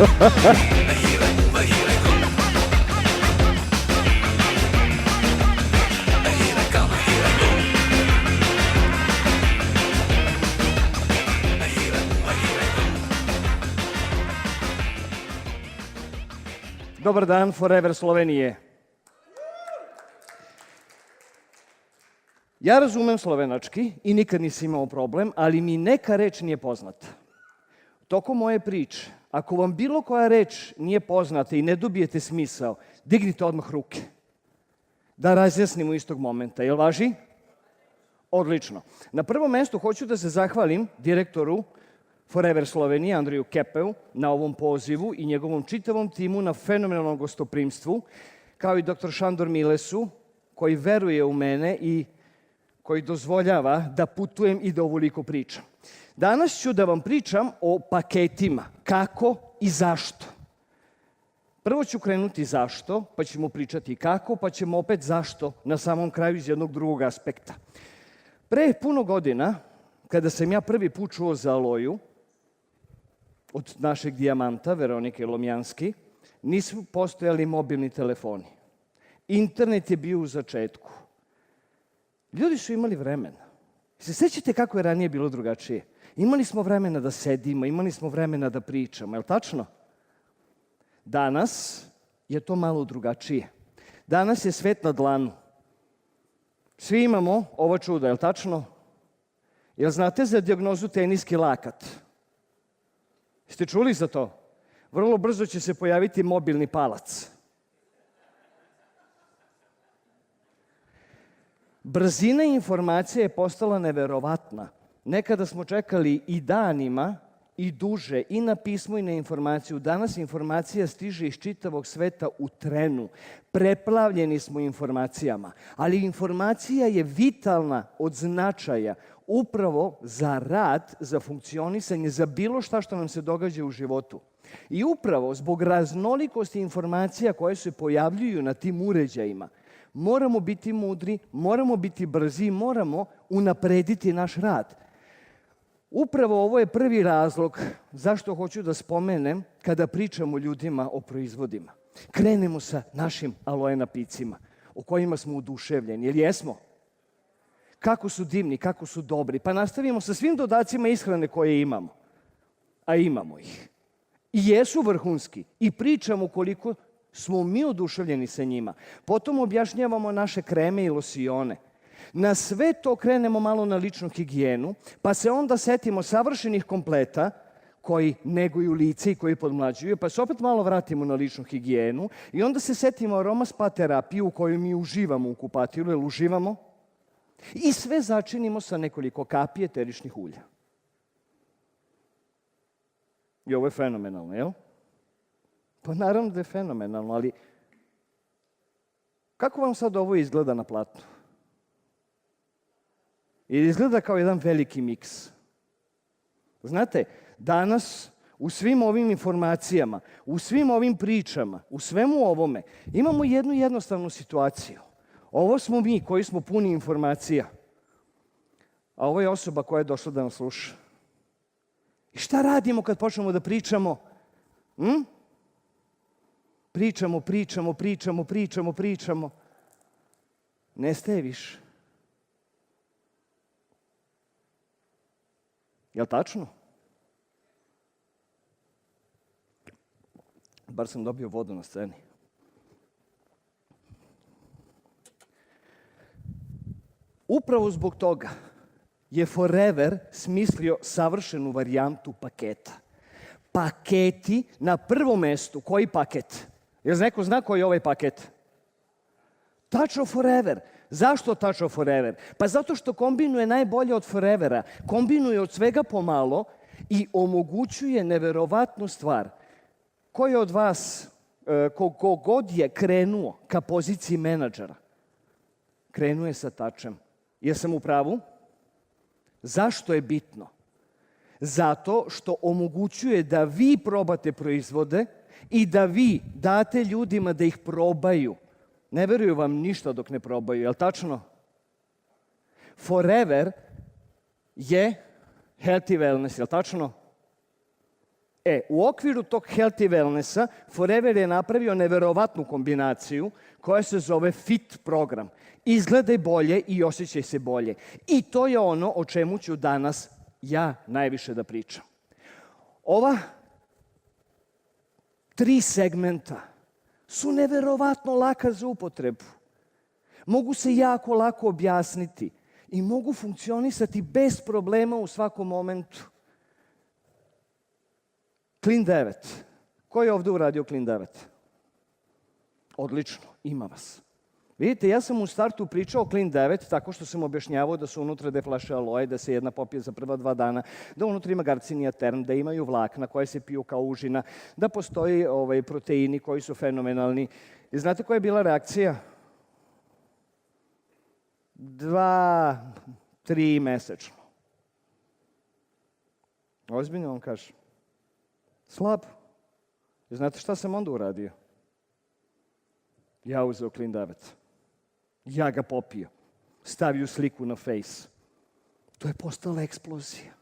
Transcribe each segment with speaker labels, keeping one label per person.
Speaker 1: Dobar dan, Forever Slovenije. Ja razumem slovenački i nikad nisam imao problem, ali mi neka reč nije poznata. Tokom moje priče, ako vam bilo koja reč nije poznata i ne dobijete smisao, dignite odmah ruke. Da razjasnimo istog momenta. Jel važi? Odlično. Na prvom mestu hoću da se zahvalim direktoru Forever Slovenije, Andreju Kepeu, na ovom pozivu i njegovom čitavom timu na fenomenalnom gostoprimstvu, kao i dr. Šandor Milesu, koji veruje u mene i koji dozvoljava da putujem i da ovoliko pričam. Danas ću da vam pričam o paketima, kako i zašto. Prvo ću krenuti zašto, pa ćemo pričati kako, pa ćemo opet zašto na samom kraju iz jednog drugog aspekta. Pre puno godina, kada sam ja prvi put čuo za Aloju, od našeg dijamanta, Veronike Lomjanski, nisu postojali mobilni telefoni. Internet je bio u začetku. Ljudi su imali vremena. Se sećate kako je ranije bilo drugačije? Imali smo vremena da sedimo, imali smo vremena da pričamo, je li tačno? Danas je to malo drugačije. Danas je svet na dlanu. Svi imamo ovo čudo, je li tačno? Jel znate za dijagnozu teniski lakat? Ste čuli za to? Vrlo brzo će se pojaviti mobilni palac. Brzina informacije je postala neverovatna. Nekada smo čekali i danima, i duže, i na pismo i na informaciju. Danas informacija stiže iz čitavog sveta u trenu. Preplavljeni smo informacijama. Ali informacija je vitalna od značaja upravo za rad, za funkcionisanje, za bilo šta što nam se događa u životu. I upravo zbog raznolikosti informacija koje se pojavljuju na tim uređajima, moramo biti mudri, moramo biti brzi, moramo unaprediti naš rad. Upravo ovo je prvi razlog zašto hoću da spomenem kada pričamo ljudima o proizvodima. Krenemo sa našim aloe napicima, o kojima smo oduševljeni. Jel jesmo? Kako su divni, kako su dobri. Pa nastavimo sa svim dodacima ishrane koje imamo. A imamo ih. I jesu vrhunski. I pričamo koliko smo mi oduševljeni sa njima. Potom objašnjavamo naše kreme i losione. Na sve to krenemo malo na ličnu higijenu, pa se onda setimo savršenih kompleta koji neguju lice i koji podmlađuju, pa se opet malo vratimo na ličnu higijenu i onda se setimo aroma spa terapiju u kojoj mi uživamo u kupatilu, jer uživamo, i sve začinimo sa nekoliko kapi eteričnih ulja. I ovo je fenomenalno, jel? Pa naravno da je fenomenalno, ali kako vam sad ovo izgleda na platnu? Ili izgleda kao jedan veliki miks? Znate, danas u svim ovim informacijama, u svim ovim pričama, u svemu ovome, imamo jednu jednostavnu situaciju. Ovo smo mi koji smo puni informacija, a ovo je osoba koja je došla da nas sluša. I šta radimo kad počnemo da pričamo? Pričamo. Nestaje više. Jel' tačno? Bar sam dobio vodu na sceni. Upravo zbog toga je Forever smislio savršenu varijantu paketa. Paketi na prvom mestu. Koji paket? Jel' neko zna koji je ovaj paket? Touch of Forever. Zašto Touch of Forever? Pa zato što kombinuje najbolje od Forevera. Kombinuje od svega pomalo i omogućuje neverovatnu stvar. Ko je od vas, kogod je krenuo ka poziciji menadžera, krenuo je sa Touchem. Jesam u pravu? Zašto je bitno? Zato što omogućuje da vi probate proizvode i da vi date ljudima da ih probaju. Ne veruju vam ništa dok ne probaju, je li tačno? Forever je healthy wellness, je li tačno? U okviru tog healthy wellnessa Forever je napravio neverovatnu kombinaciju koja se zove FIT program. Izgledaj bolje i osjećaj se bolje. I to je ono o čemu ću danas ja najviše da pričam. Ova 3 segmenta su neverovatno laka za upotrebu. Mogu se jako lako objasniti i mogu funkcionisati bez problema u svakom momentu. Clean 9. Ko je ovde uradio Clean 9? Odlično, ima vas. Vidite, ja sam u startu pričao o Clean 9 tako što sam objašnjavao da su unutra 2 flaše aloe, da se jedna popije za prva 2 dana, da unutra ima garcinia term, da imaju vlakna koje se piju kao užina, da postoji proteini koji su fenomenalni. I znate koja je bila reakcija? 2-3 mesečno. Ozbiljno vam kažem. Slab. I znate šta sam onda uradio? Ja uzeo Clean 9. Ja ga popio. Stavio sliku na Face. To je postala eksplozija.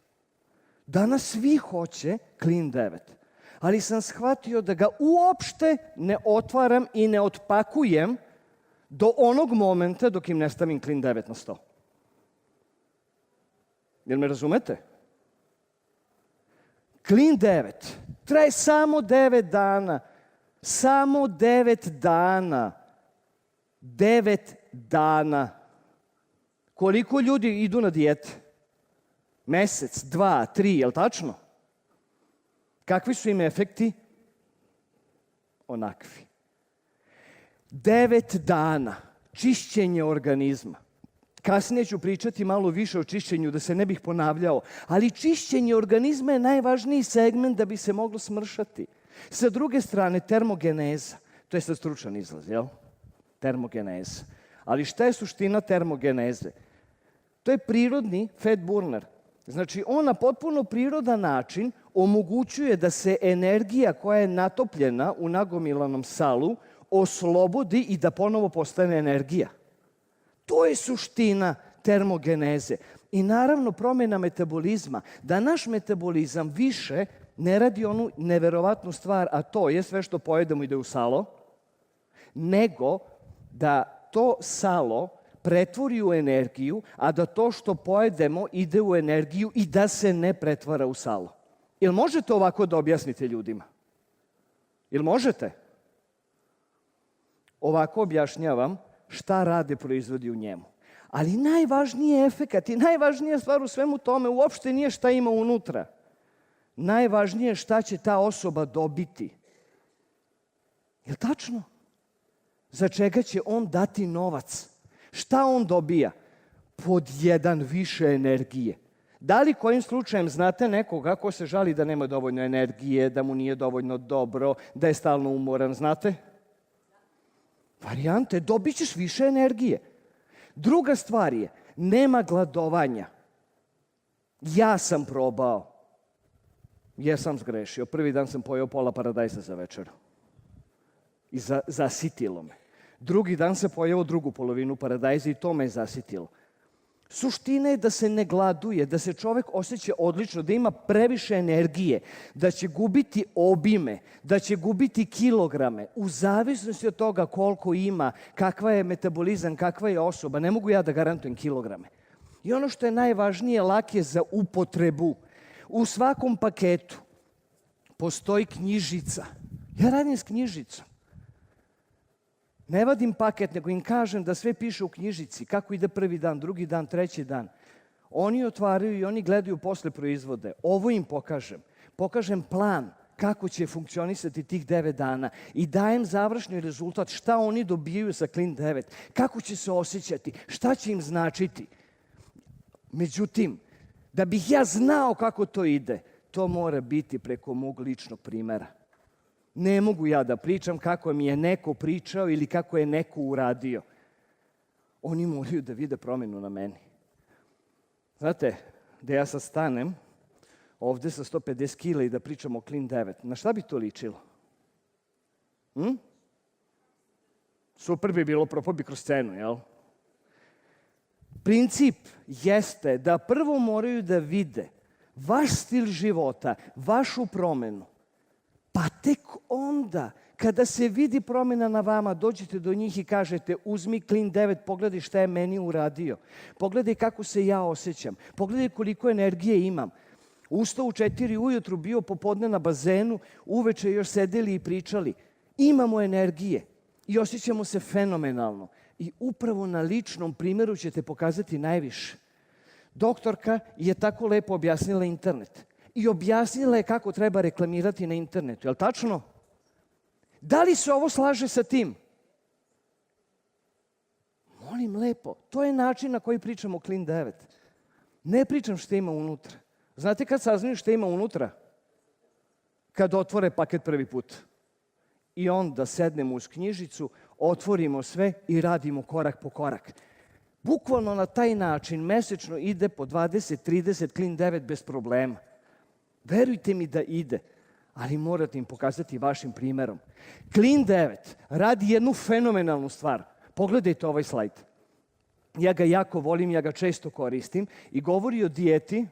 Speaker 1: Danas svi hoće Clean 9. Ali sam shvatio da ga uopšte ne otvaram i ne otpakujem do onog momenta dok im ne stavim Clean 9 na sto. Jel me razumete? Clean 9 traje samo 9 dana. Samo 9 dana. 9 dana. Koliko ljudi idu na dijete? Mesec, 2, 3, je li tačno? Kakvi su im efekti? Onakvi. 9 dana. Čišćenje organizma. Kasnije ću pričati malo više o čišćenju, da se ne bih ponavljao, ali čišćenje organizma je najvažniji segment da bi se moglo smršati. Sa druge strane, termogeneza. To je sad stručan izraz, jel? Termogeneza. Ali šta je suština termogeneze? To je prirodni fat burner. Znači, on na potpuno prirodan način omogućuje da se energija koja je natopljena u nagomilanom salu oslobodi i da ponovo postane energija. To je suština termogeneze. I naravno promjena metabolizma. Da naš metabolizam više ne radi onu neverovatnu stvar, a to je sve što pojedemo ide u salo, nego da to salo pretvori u energiju, a da to što pojedemo ide u energiju i da se ne pretvara u salo. Jel možete ovako da objasnite ljudima? Jel možete? Ovako objašnjavam šta rade proizvodi u njemu. Ali najvažniji je efekat i najvažnija stvar u svemu tome uopšte nije šta ima unutra. Najvažnije je šta će ta osoba dobiti. Je li tačno? Za čega će on dati novac? Šta on dobija? Pod 1 više energije. Da li kojim slučajem znate nekoga ko se žali da nema dovoljno energije, da mu nije dovoljno dobro, da je stalno umoran, znate? Varijante, dobit ćeš više energije. Druga stvar je, nema gladovanja. Ja sam probao. Jesam zgrešio. Prvi dan sam pojeo pola paradajza za večeru. I zasitilo me. Drugi dan sam pojeo drugu polovinu paradajza i to me je zasitilo. Suština je da se ne gladuje, da se čovek osjeća odlično, da ima previše energije, da će gubiti obime, da će gubiti kilograme, u zavisnosti od toga koliko ima, kakva je metabolizam, kakva je osoba. Ne mogu ja da garantujem kilograme. I ono što je najvažnije, lak je za upotrebu. U svakom paketu postoji knjižica. Ja radim s knjižicom. Ne vadim paket, nego im kažem da sve piše u knjižici, kako ide prvi dan, drugi dan, treći dan. Oni otvaraju i oni gledaju posle proizvode. Ovo im pokažem. Pokažem plan kako će funkcionisati tih 9 dana i dajem završni rezultat šta oni dobijaju sa Clean 9, kako će se osjećati, šta će im značiti. Međutim, da bih ja znao kako to ide, to mora biti preko mog ličnog primera. Ne mogu ja da pričam kako mi je neko pričao ili kako je neko uradio. Oni moraju da vide promjenu na meni. Znate, da ja sad stanem ovde sa 150 kila i da pričam o Clean 9, na šta bi to ličilo? Super bi bilo, propao bi kroz scenu, jel? Princip jeste da prvo moraju da vide vaš stil života, vašu promenu, pa tek onda, kada se vidi promjena na vama, dođete do njih i kažete uzmi Clean 9, pogledaj šta je meni uradio. Pogledaj kako se ja osjećam. Pogledaj koliko energije imam. Ustao u 4 ujutru, bio popodne na bazenu, uveče još sedeli i pričali. Imamo energije i osjećamo se fenomenalno. I upravo na ličnom primjeru ćete pokazati najviše. Doktorka je tako lepo objasnila internet. I objasnila je kako treba reklamirati na internetu. Je li tačno? Da li se ovo slaže sa tim? Molim lepo, to je način na koji pričamo o Clean 9. Ne pričam šta ima unutra. Znate kad saznaju šta ima unutra? Kad otvore paket prvi put. I onda sednemo uz knjižicu, otvorimo sve i radimo korak po korak. Bukvalno na taj način mesečno ide po 20-30 Clean 9 bez problema. Verujte mi da ide, ali morate im pokazati vašim primjerom. Clean 9 radi jednu fenomenalnu stvar. Pogledajte ovaj slajd. Ja ga jako volim, ja ga često koristim i govori o dijeti,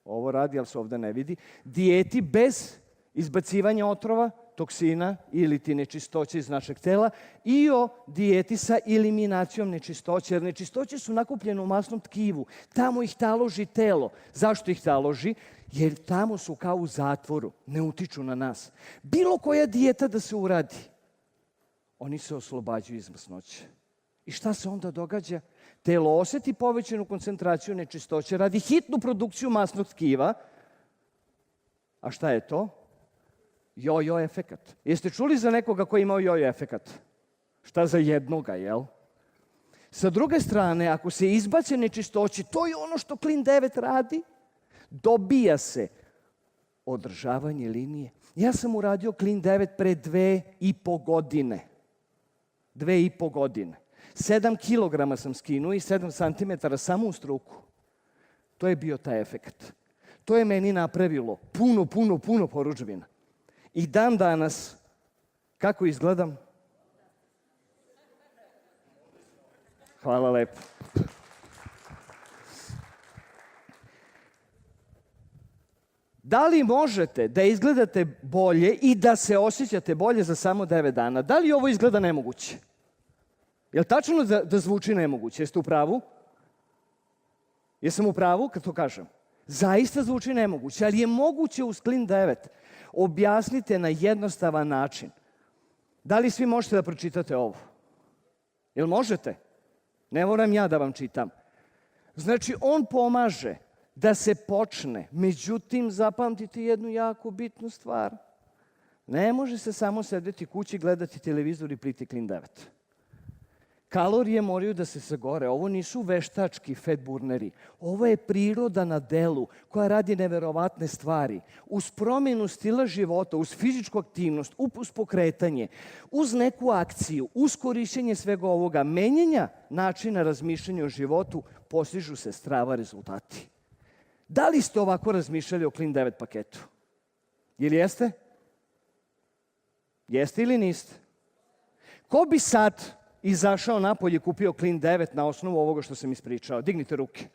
Speaker 1: ovo radi, ali se ovdje ne vidi, dijeti bez izbacivanja otrova, toksina ili ti nečistoće iz našeg tela i o dijeti sa eliminacijom nečistoće, jer nečistoće su nakupljene u masnom tkivu. Tamo ih taloži telo. Zašto ih taloži? Jer tamo su kao u zatvoru, ne utiču na nas. Bilo koja dijeta da se uradi, oni se oslobađaju iz masnoće. I šta se onda događa? Telo osjeti povećanu koncentraciju nečistoće, radi hitnu produkciju masnog tkiva. A šta je to? Jojo efekat. Jeste čuli za nekoga koji je imao jojo efekat? Šta za jednoga, jel? Sa druge strane, ako se izbace nečistoće, to je ono što Clean 9 radi, dobija se održavanje linije. Ja sam uradio Clean 9 pre 2,5 godine. 2,5 godine. 7 kilograma sam skinuo i 7 santimetara samo u struku. To je bio taj efekat. To je meni napravilo puno porudžbina. I dan danas, kako izgledam? Hvala lepo. Da li možete da izgledate bolje i da se osjećate bolje za samo 9 dana? Da li ovo izgleda nemoguće? Je li tačno da zvuči nemoguće? Jeste u pravu? Jesam u pravu kad to kažem? Zaista zvuči nemoguće, ali je moguće uz Clean 9. Objasnite na jednostavan način. Da li svi možete da pročitate ovo? Jel možete? Ne moram ja da vam čitam. Znači, on pomaže da se počne. Međutim, zapamtite jednu jako bitnu stvar. Ne može se samo sedeti kući, gledati televizor i piti Clean 9. Kalorije moraju da se sagore. Ovo nisu veštački fetburneri. Ovo je priroda na delu koja radi neverovatne stvari. Uz promjenu stila života, uz fizičku aktivnost, uz pokretanje, uz neku akciju, uz korišćenje svega ovoga, menjanja načina razmišljanja o životu, postižu se strava rezultati. Da li ste ovako razmišljali o Clean 9 paketu? Ili jeste? Jeste ili niste? Ko bi sad izašao napolje i kupio Clean 9 na osnovu ovoga što sam ispričao? Dignite ruke.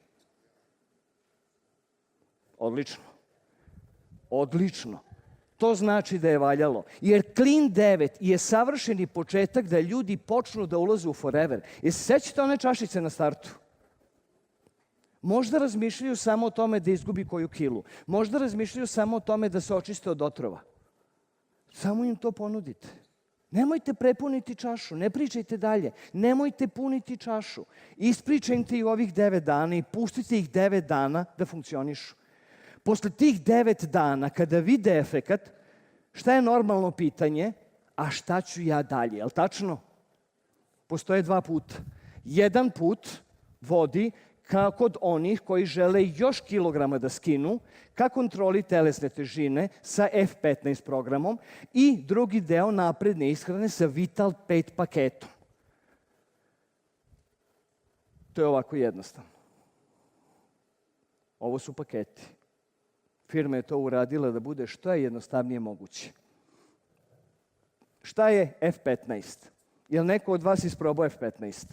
Speaker 1: Odlično. Odlično. To znači da je valjalo. Jer Clean 9 je savršeni početak da ljudi počnu da ulaze u forever. Jesi se sećate one čašice na startu? Možda razmišljaju samo o tome da izgubi koju kilu. Možda razmišljaju samo o tome da se očiste od otrova. Samo im to ponudite. Nemojte prepuniti čašu, ne pričajte dalje. Nemojte puniti čašu. Ispričajte i ovih 9 dana i pustite ih 9 dana da funkcionišu. Posle tih 9 dana, kada vide efekat, šta je normalno pitanje? A šta ću ja dalje? Je li tačno? Postoje 2 puta. Jedan put vodi kod onih koji žele još kilograma da skinu, ka kontroli telesne težine sa F15 programom i drugi deo napredne ishrane sa Vital 5 paketom. To je ovako jednostavno. Ovo su paketi. Firma je to uradila da bude što je jednostavnije moguće. Šta je F15? Je li neko od vas isprobao F15?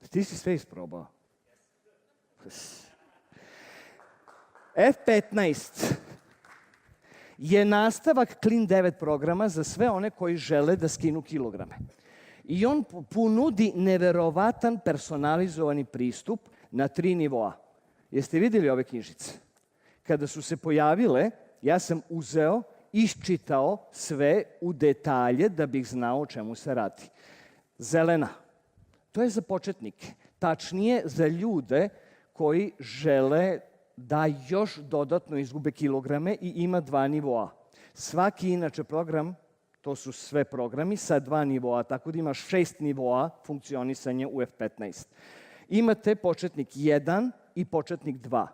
Speaker 1: Ti si sve isprobao. F15 je nastavak Clean 9 programa za sve one koji žele da skinu kilograme. I on ponudi neverovatan personalizovani pristup na 3 nivoa. Jeste vidjeli ove knjižice? Kada su se pojavile, ja sam uzeo, iščitao sve u detalje da bih znao o čemu se radi. Zelena. To je za početnike. Tačnije, za ljude koji žele da još dodatno izgube kilograme i ima 2 nivoa. Svaki inače program, to su sve programi sa 2 nivoa, tako da imaš 6 nivoa funkcionisanja u F15. Imate početnik 1 i početnik 2.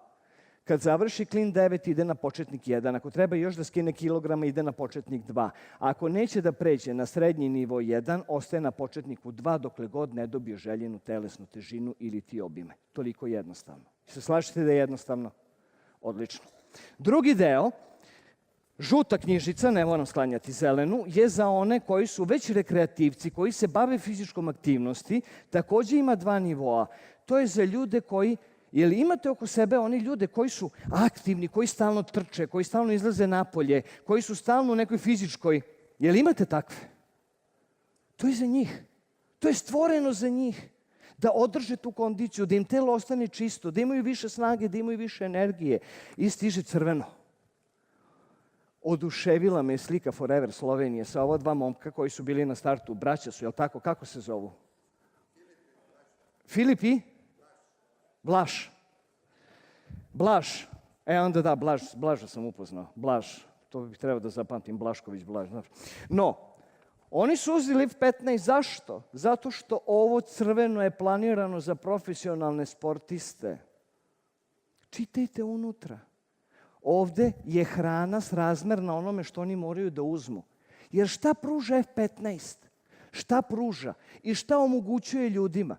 Speaker 1: Kad završi Clean 9, ide na početnik 1. Ako treba još da skine kilograma, ide na početnik 2. Ako neće da pređe na srednji nivo 1, ostaje na početniku 2 dokle god ne dobije željenu telesnu težinu ili ti obime. Toliko jednostavno. Se slažete da je jednostavno? Odlično. Drugi deo, žuta knjižica, ne moram sklanjati zelenu, je za one koji su već rekreativci, koji se bave fizičkom aktivnosti. Takođe ima 2 nivoa. To je za ljude koji... Jel imate oko sebe oni ljude koji su aktivni, koji stalno trče, koji stalno izlaze napolje, koji su stalno u nekoj fizičkoj... Jel imate takve? To je za njih. To je stvoreno za njih. Da održe tu kondiciju, da im telo ostane čisto, da imaju više snage, da imaju više energije. I stiže crveno. Oduševila me slika Forever Slovenije sa ova 2 momka koji su bili na startu. Braća su, jel tako? Kako se zovu? Filip i? Blaž. Blaž. Onda da, Blaža sam upoznao. Blaž. To bih trebao da zapamtim. Blašković, Blaž. No, oni su uzeli F15. Zašto? Zato što ovo crveno je planirano za profesionalne sportiste. Čitajte unutra. Ovde je hrana srazmerna onome što oni moraju da uzmu. Jer šta pruža F15? Šta pruža? I šta omogućuje ljudima?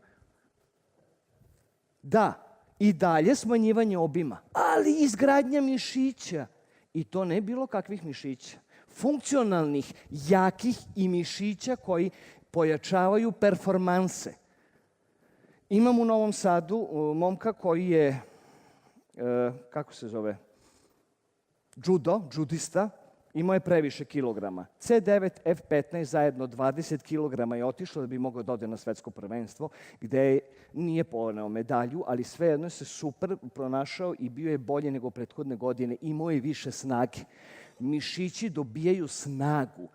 Speaker 1: Da, i dalje smanjivanje obima, ali izgradnja mišića. I to ne bilo kakvih mišića. Funkcionalnih, jakih i mišića koji pojačavaju performanse. Imam u Novom Sadu momka koji je, kako se zove, džudista, imao je previše kilograma. C9, F15 zajedno 20 kilograma je otišlo da bi mogao da ode na svetsko prvenstvo, gde nije poneo medalju, ali svejedno se super pronašao i bio je bolje nego prethodne godine. Imao je više snage. Mišići dobijaju snagu.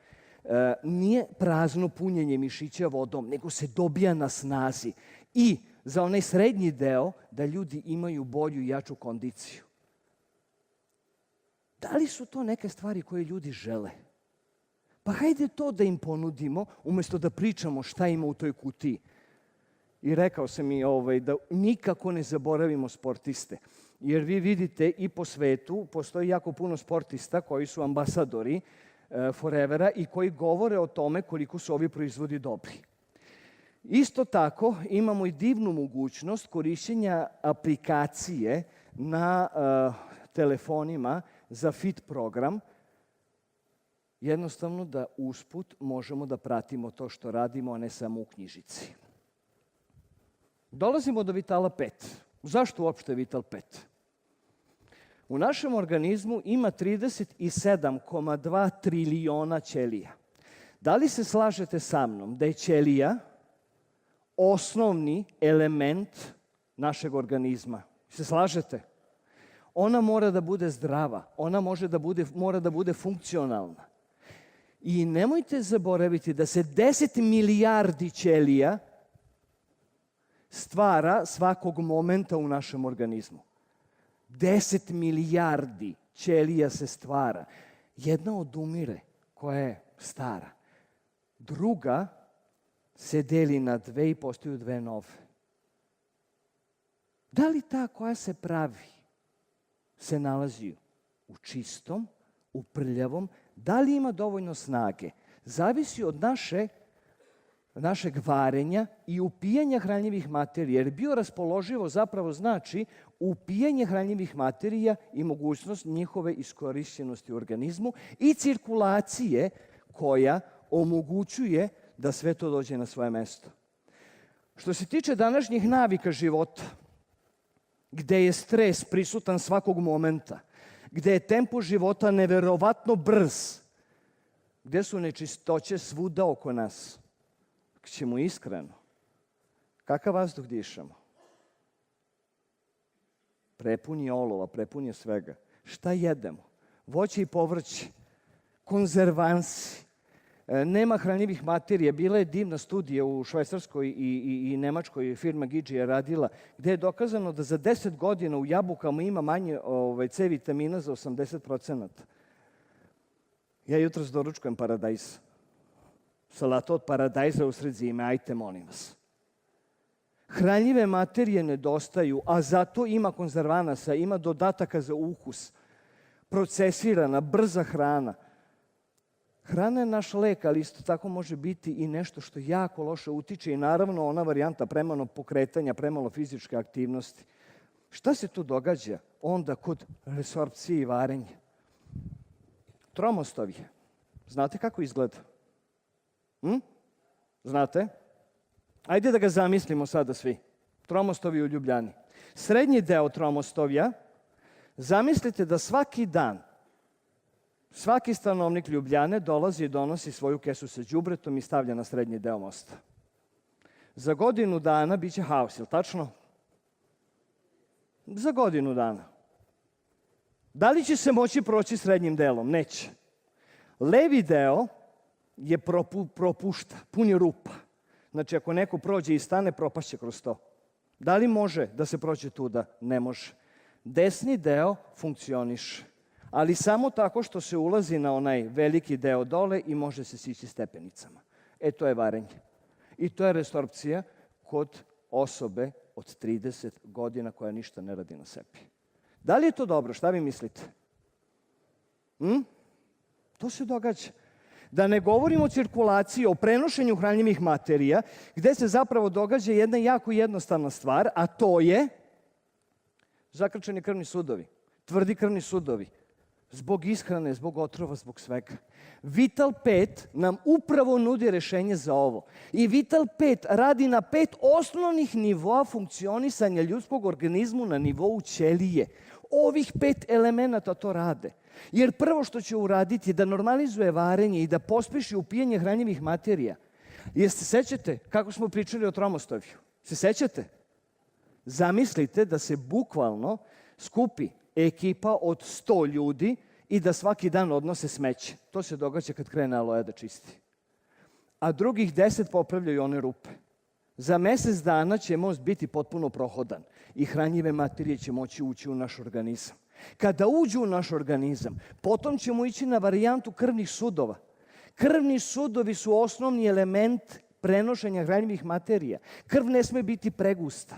Speaker 1: Nije prazno punjenje mišića vodom, nego se dobija na snazi. I za onaj srednji deo da ljudi imaju bolju i jaču kondiciju. Da li su to neke stvari koje ljudi žele? Pa hajde to da im ponudimo, umjesto da pričamo šta ima u toj kutiji. I rekao sam i da nikako ne zaboravimo sportiste. Jer vi vidite i po svetu postoji jako puno sportista koji su ambasadori Forevera i koji govore o tome koliko su ovi proizvodi dobri. Isto tako imamo i divnu mogućnost korišćenja aplikacije na telefonima za fit program, jednostavno da usput možemo da pratimo to što radimo, a ne samo u knjižici. Dolazimo do Vitala 5. Zašto uopšte Vital 5? U našem organizmu ima 37,2 triliona ćelija. Da li se slažete sa mnom da je ćelija osnovni element našeg organizma? Se slažete? Ona mora da bude zdrava, ona mora da bude funkcionalna. I nemojte zaboraviti da se 10 milijardi ćelija stvara svakog momenta u našem organizmu. 10 milijardi ćelija se stvara. Jedna odumire, koja je stara. Druga se deli na 2 i postaju 2 nove. Da li ta koja se pravi se nalazi u čistom, u prljavom, da li ima dovoljno snage? Zavisi od našeg varenja i upijanja hranjivih materija. Jer bioraspoloživo zapravo znači upijanje hranjivih materija i mogućnost njihove iskorišćenosti u organizmu i cirkulacije koja omogućuje da sve to dođe na svoje mesto. Što se tiče današnjih navika života, gde je stres prisutan svakog momenta, gde je tempo života neverovatno brz, gde su nečistoće svuda oko nas, ako ćemo iskreno, kakav vazduh dišemo? Prepun je olova, prepun je svega. Šta jedemo? Voće i povrće, konzervansi, nema hranljivih materija. Bila je divna studija u Švajcarskoj i Nemačkoj, firma Gigi je radila, gde je dokazano da za 10 godina u jabukama ima manje C vitamina za 80%. Ja jutros doručkujem paradajz. Salata od paradajza usred zime, ajte molim vas. Hranljive materije nedostaju, a zato ima konzervanasa, ima dodataka za ukus, procesirana, brza hrana. Hrana je naš lek, ali isto tako može biti i nešto što jako loše utiče i naravno ona varijanta premalo pokretanja, premalo fizičke aktivnosti. Šta se tu događa onda kod resorpcije i varenja? Tromostovje. Znate kako izgleda? Znate? Ajde da ga zamislimo sada svi. Tromostovi u Ljubljani. Srednji deo tromostovja, zamislite da svaki dan svaki stanovnik Ljubljane dolazi i donosi svoju kesu sa đubretom i stavlja na srednji deo mosta. Za godinu dana biće haos, je li tačno? Za godinu dana. Da li će se moći proći srednjim delom? Neće. Levi deo je propušta, pun je rupa. Znači, ako neko prođe i stane, propašće kroz to. Da li može da se prođe tuda? Ne može. Desni deo funkcioniše, ali samo tako što se ulazi na onaj veliki deo dole i može se sići stepenicama. To je varenje. I to je resorpcija kod osobe od 30 godina koja ništa ne radi na sebi. Da li je to dobro? Šta vi mislite? To se događa. Da ne govorimo o cirkulaciji, o prenošenju hranljivih materija, gde se zapravo događa jedna jako jednostavna stvar, a to je zakrčeni krvni sudovi, tvrdi krvni sudovi, zbog ishrane, zbog otrova, zbog svega. Vital 5 nam upravo nudi rešenje za ovo. I Vital 5 radi na 5 osnovnih nivoa funkcionisanja ljudskog organizmu na nivou ćelije. Ovih 5 elemenata to rade. Jer prvo što će uraditi je da normalizuje varenje i da pospeši upijanje hranjivih materija. Jeste sećate kako smo pričali o tromostovju? Se sećate? Zamislite da se bukvalno skupi ekipa od 100 ljudi i da svaki dan odnose smeće. To se događa kad krene Aloe da čisti. A drugih 10 popravljaju one rupe. Za mesec dana će most biti potpuno prohodan i hranjive materije će moći ući u naš organizam. Kada uđu u naš organizam, potom ćemo ići na varijantu krvnih sudova. Krvni sudovi su osnovni element prenošenja hranjivih materija. Krv ne sme biti pregusta.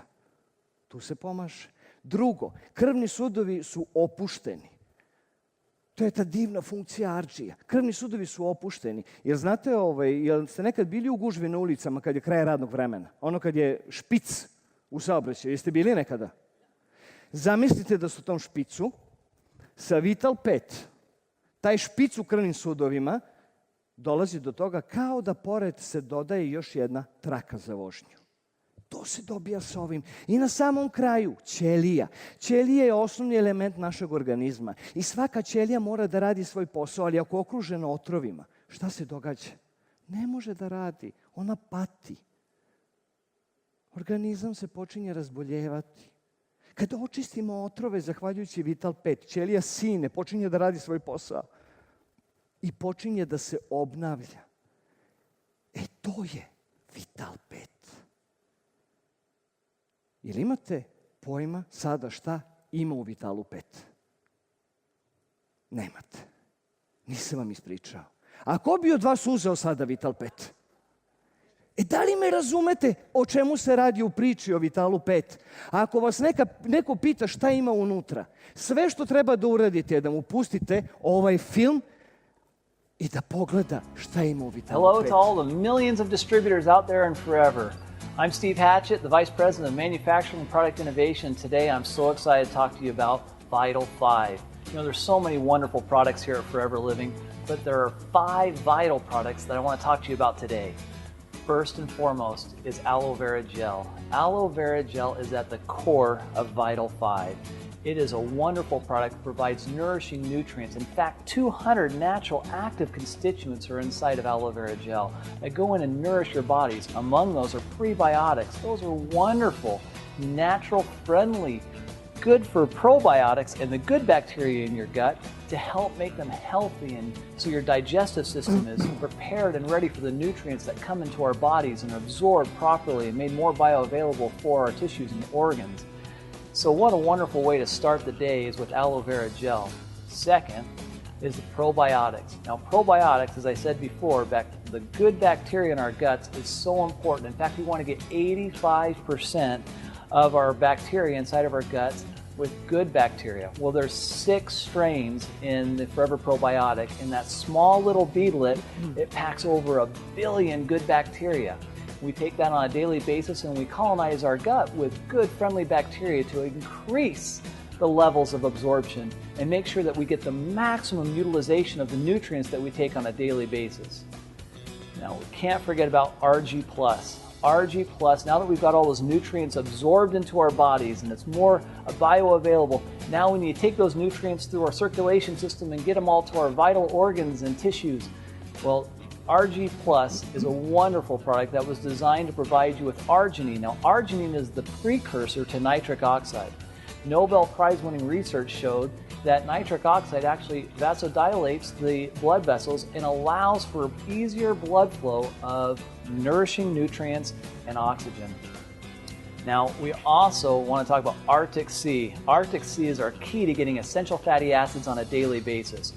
Speaker 1: Tu se pomaže. Drugo, krvni sudovi su opušteni. To je ta divna funkcija Arčija. Krvni sudovi su opušteni. Jer znate, jel ste nekad bili u gužvi na ulicama kad je kraj radnog vremena? Ono kad je špic u saobraćaju. Jeste bili nekada? Zamislite da su u tom špicu sa Vital 5, taj špic u krvnim sudovima dolazi do toga kao da pored se dodaje još jedna traka za vožnju. To se dobija sa ovim. I na samom kraju, ćelija. Ćelija je osnovni element našeg organizma. I svaka ćelija mora da radi svoj posao, ali ako je okružena otrovima, šta se događa? Ne može da radi. Ona pati. Organizam se počinje razboljevati. Kada očistimo otrove, zahvaljujući Vital 5, ćelija sine, počinje da radi svoj posao. I počinje da se obnavlja. To je Vital 5. Jel imate pojma sada šta ima u Vitalu 5? Nemate. Nisam vam ispričao. A ko bi od vas uzeo sada Vital 5? Da li me razumete o čemu se radi u priči o Vitalu 5? A ako vas neko pita šta ima unutra, sve što treba da uradite je da mu pustite ovaj film i da pogleda šta ima u Vitalu 5.
Speaker 2: Hello to all the millions of distributors out there and forever. I'm Steve Hatchett, the Vice President of Manufacturing and Product Innovation. Today I'm so excited to talk to you about Vital 5. You know, there's so many wonderful products here at Forever Living, but there are 5 vital products that I want to talk to you about today. First and foremost is aloe vera gel. Aloe vera gel is at the core of Vital 5. It is a wonderful product that provides nourishing nutrients. In fact, 200 natural active constituents are inside of aloe vera gel that go in and nourish your bodies. Among those are prebiotics. Those are wonderful, natural, friendly, good for probiotics and the good bacteria in your gut to help make them healthy, and so your digestive system is prepared and ready for the nutrients that come into our bodies and are absorbed properly and made more bioavailable for our tissues and organs. So what a wonderful way to start the day is with aloe vera gel. Second is the probiotics. Now probiotics, as I said before, the good bacteria in our guts is so important. In fact, we want to get 85% of our bacteria inside of our guts with good bacteria. Well, there's 6 strains in the Forever Probiotic. In that small little beadlet, it packs over 1 billion good bacteria. We take that on a daily basis and we colonize our gut with good friendly bacteria to increase the levels of absorption and make sure that we get the maximum utilization of the nutrients that we take on a daily basis. Now, we can't forget about RG+. RG+, now that we've got all those nutrients absorbed into our bodies and it's more bioavailable, now we need to take those nutrients through our circulation system and get them all to our vital organs and tissues. Well, RG Plus is a wonderful product that was designed to provide you with arginine. Now, arginine is the precursor to nitric oxide. Nobel Prize-winning research showed that nitric oxide actually vasodilates the blood vessels and allows for easier blood flow of nourishing nutrients and oxygen. Now, we also want to talk about Arctic Sea. Arctic Sea is our key to getting essential fatty acids on a daily basis.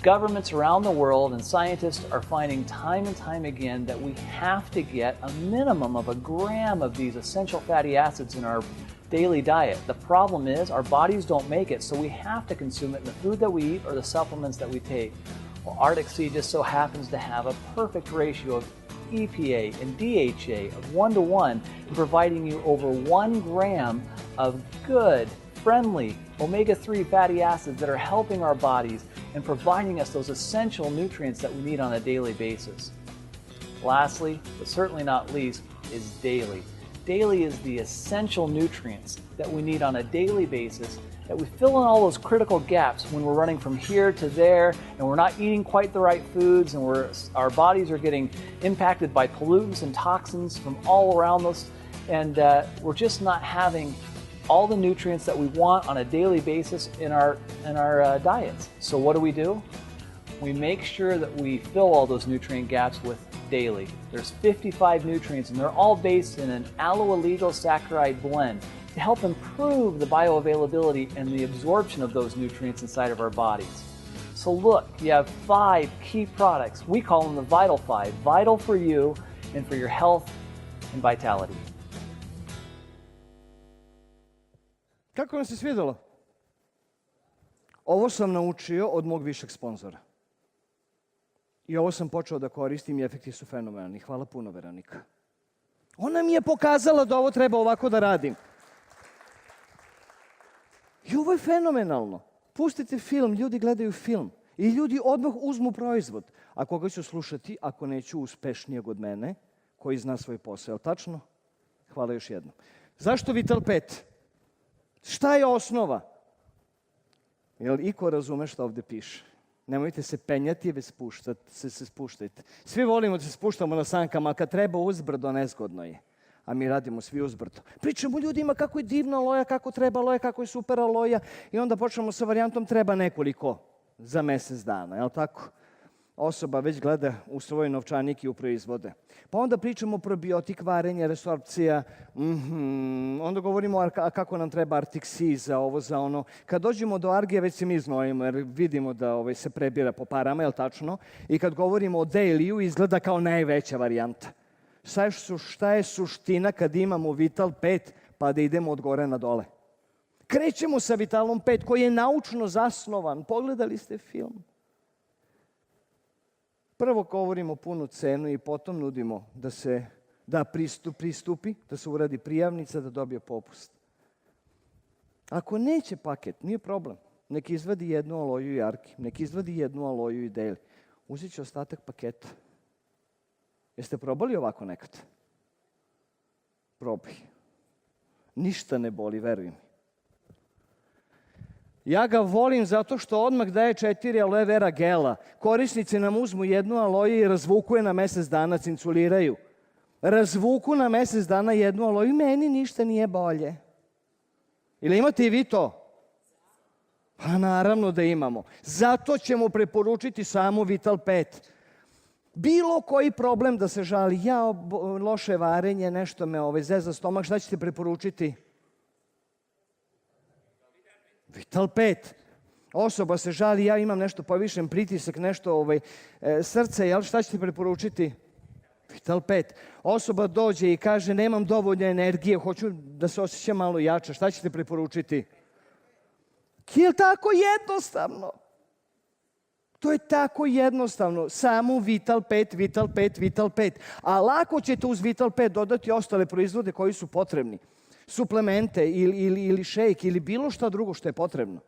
Speaker 2: Governments around the world and scientists are finding time and time again that we have to get a minimum of 1 gram of these essential fatty acids in our daily diet. The problem is our bodies don't make it, so we have to consume it in the food that we eat or the supplements that we take. Well, Arctic Sea just so happens to have a perfect ratio of EPA and DHA of 1:1, providing you over 1 gram of good, friendly omega-3 fatty acids that are helping our bodies and providing us those essential nutrients that we need on a daily basis. Lastly, but certainly not least, is daily. Daily is the essential nutrients that we need on a daily basis, that we fill in all those critical gaps when we're running from here to there and we're not eating quite the right foods and our bodies are getting impacted by pollutants and toxins from all around us, and we're just not having all the nutrients that we want on a daily basis in our diets. So what do? We make sure that we fill all those nutrient gaps with daily. There's 55 nutrients and they're all based in an allo-oligosaccharide blend to help improve the bioavailability and the absorption of those nutrients inside of our bodies. So look, you have 5 key products. We call them the Vital 5, vital for you and for your health and vitality.
Speaker 1: Kako vam se svidjelo? Ovo sam naučio od mog višeg sponzora. I ovo sam počeo da koristim i efekti su fenomenalni. Hvala puno, Veronika. Ona mi je pokazala da ovo treba ovako da radim. I ovo je fenomenalno. Pustite film, ljudi gledaju film. I ljudi odmah uzmu proizvod. A koga ću slušati, ako neću uspešnijeg od mene, koji zna svoj posao. Je li tačno? Hvala još jednom. Zašto Vital 5? Šta je osnova? Jel iko razume šta ovde piše? Nemojte se penjati, već se spuštajte. Svi volimo da se spuštamo na sankama, a kad treba uzbrdo, nezgodno je. A mi radimo svi uzbrdo. Pričamo ljudima kako je divna loja, kako treba loja, kako je super loja i onda počnemo sa varijantom treba nekoliko za mesec dana, je li tako? Osoba već gleda u svoj novčanik i u proizvode. Pa onda pričamo o probiotik, varenje, resorpcija, onda govorimo kako nam treba Arctic Sea za ovo, za ono. Kad dođemo do Argije, već se mi znojimo, jer vidimo da se prebira po parama, je li tačno? I kad govorimo o Dailyu, izgleda kao najveća varijanta. Šta je suština kad imamo Vital 5, pa da idemo od gore na dole? Krećemo sa Vitalom 5, koji je naučno zasnovan. Pogledali ste film? Prvo govorimo punu cenu i potom nudimo da se pristupi, da se uradi prijavnica, da dobije popust. Ako neće paket, nije problem. Nek izvadi jednu aloju i Arki, nek izvadi jednu aloju i Daily. Uzet će ostatak paketa. Jeste probali ovako nekad? Probaj. Ništa ne boli, veruj mi. Ja ga volim zato što odmah daje 4 aloe vera gela. Korisnici nam uzmu jednu aloe i razvuku je na mesec dana, cinculiraju. Razvuku na mesec dana jednu aloe i meni ništa nije bolje. Ili imate i vi to? Pa naravno da imamo. Zato ćemo preporučiti samo Vital 5. Bilo koji problem da se žali, loše varenje, nešto me zeza stomak, šta ćete preporučiti? Vital 5. Osoba se žali, ja imam nešto povišen pritisak, nešto srce, jel šta ćete preporučiti? Vital 5. Osoba dođe i kaže nemam dovoljno energije, hoću da se osjećam malo jače, šta ćete preporučiti? Je li tako jednostavno? To je tako jednostavno. Samo Vital 5, Vital 5, Vital 5. A lako ćete uz Vital 5 dodati ostale proizvode koji su potrebni. Suplemente ili šejk ili bilo šta drugo što je potrebno.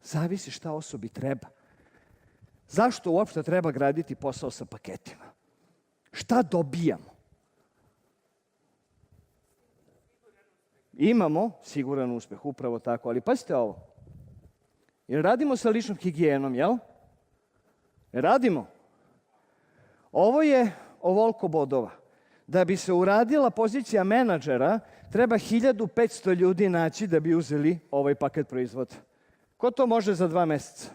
Speaker 1: Zavisi šta osobi treba. Zašto uopšte treba graditi posao sa paketima? Šta dobijamo? Imamo siguran uspeh, upravo tako. Ali pazite ovo. Jer radimo sa ličnom higijenom, jel? Radimo. Ovo je ovoliko bodova. Da bi se uradila pozicija menadžera, treba 1500 ljudi naći da bi uzeli ovaj paket proizvoda. Ko to može za 2 meseca?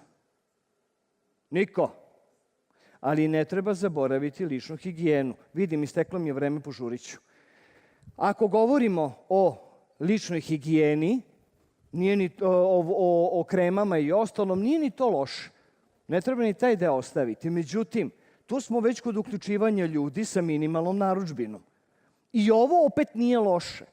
Speaker 1: Niko. Ali ne treba zaboraviti ličnu higijenu. Vidim, isteklo mi je vreme, požuriću. Ako govorimo o ličnoj higijeni, nije ni o kremama i ostalom, nije ni to loše. Ne treba ni taj deo ostaviti. Međutim, tu smo već kod uključivanja ljudi sa minimalnom narudžbinom. I ovo opet nije loše.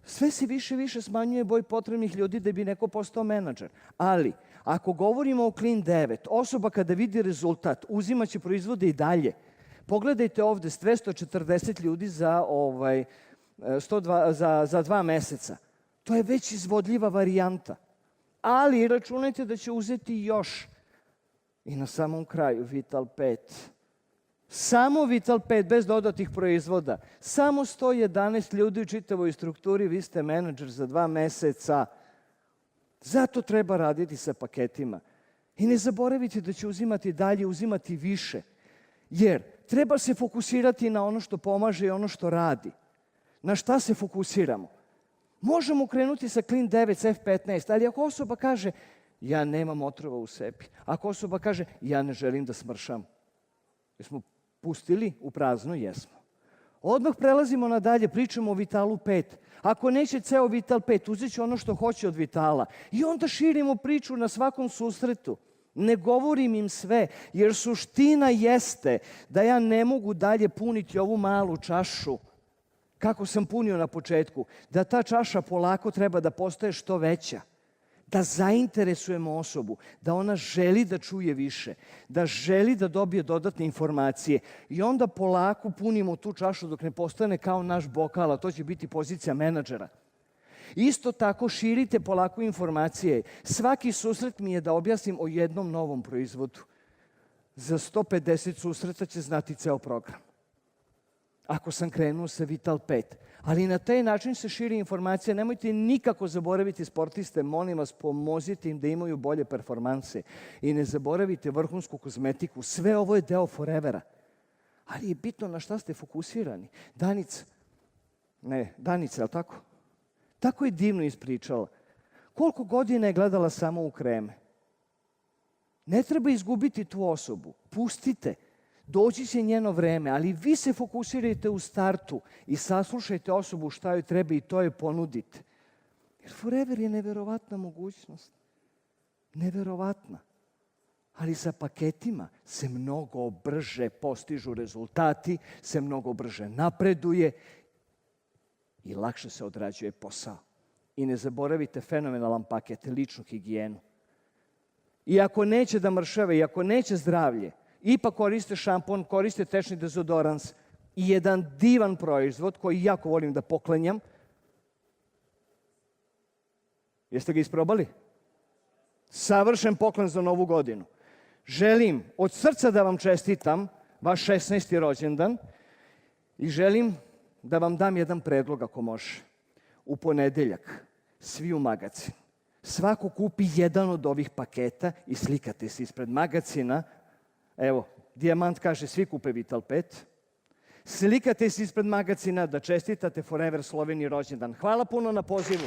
Speaker 1: Sve se više i više smanjuje broj potrebnih ljudi da bi neko postao menadžer. Ali, ako govorimo o Clean 9, osoba kada vidi rezultat, uzimaće proizvode i dalje. Pogledajte ovde, s 240 ljudi za 2 meseca. To je već izvodljiva varijanta. Ali računajte da će uzeti još. I na samom kraju Vital 5. Samo Vital 5 bez dodatih proizvoda. Samo 111 ljudi u čitavoj strukturi, vi ste menadžer za 2 meseca. Zato treba raditi sa paketima. I ne zaboravite da će uzimati dalje, uzimati više. Jer treba se fokusirati na ono što pomaže i ono što radi. Na šta se fokusiramo? Možemo krenuti sa Clean 9, s F15, ali ako osoba kaže ja nemam otrova u sebi, ako osoba kaže ja ne želim da smršam, jesmo pustili u prazno? Jesmo. Odmah prelazimo na dalje, pričamo o Vitalu 5. Ako neće ceo Vital 5, uzet će ono što hoće od Vitala. I onda širimo priču na svakom susretu. Ne govorim im sve, jer suština jeste da ja ne mogu dalje puniti ovu malu čašu kako sam punio na početku, da ta čaša polako treba da postaje što veća, da zainteresujemo osobu, da ona želi da čuje više, da želi da dobije dodatne informacije i onda polako punimo tu čašu dok ne postane kao naš bokal, a to će biti pozicija menadžera. Isto tako širite polako informacije. Svaki susret mi je da objasnim o jednom novom proizvodu. Za 150 susreta će znati ceo program. Ako sam krenuo sa Vital 5. Ali na taj način se širi informacija. Nemojte nikako zaboraviti sportiste, molim vas, pomozite im da imaju bolje performanse. I ne zaboravite vrhunsku kozmetiku. Sve ovo je deo Forevera. Ali je bitno na šta ste fokusirani. Danica, je li tako? Tako je divno ispričala. Koliko godina je gledala samo u kreme? Ne treba izgubiti tu osobu. Pustite. Doći će njeno vreme, ali vi se fokusirajte u startu i saslušajte osobu šta joj treba i to joj ponudite. Jer Forever je neverovatna mogućnost. Neverovatna. Ali sa paketima se mnogo brže postižu rezultati, se mnogo brže napreduje i lakše se odrađuje posao. I ne zaboravite fenomenalan paket, ličnu higijenu. I ako neće da mršave, i ako neće zdravlje, ipak koriste šampon, koriste tečni dezodorans i jedan divan proizvod koji jako volim da poklanjam. Jeste ga isprobali? Savršen poklon za Novu godinu. Želim od srca da vam čestitam vaš 16. rođendan i želim da vam dam jedan predlog ako može. U ponedeljak, svi u magacin. Svako kupi jedan od ovih paketa i slikate se ispred magacina. Evo, Dijamant kaže svi kupe Vital 5. Slikate se ispred magacina da čestitate Forever Sloveniji rođendan. Hvala puno na pozivu.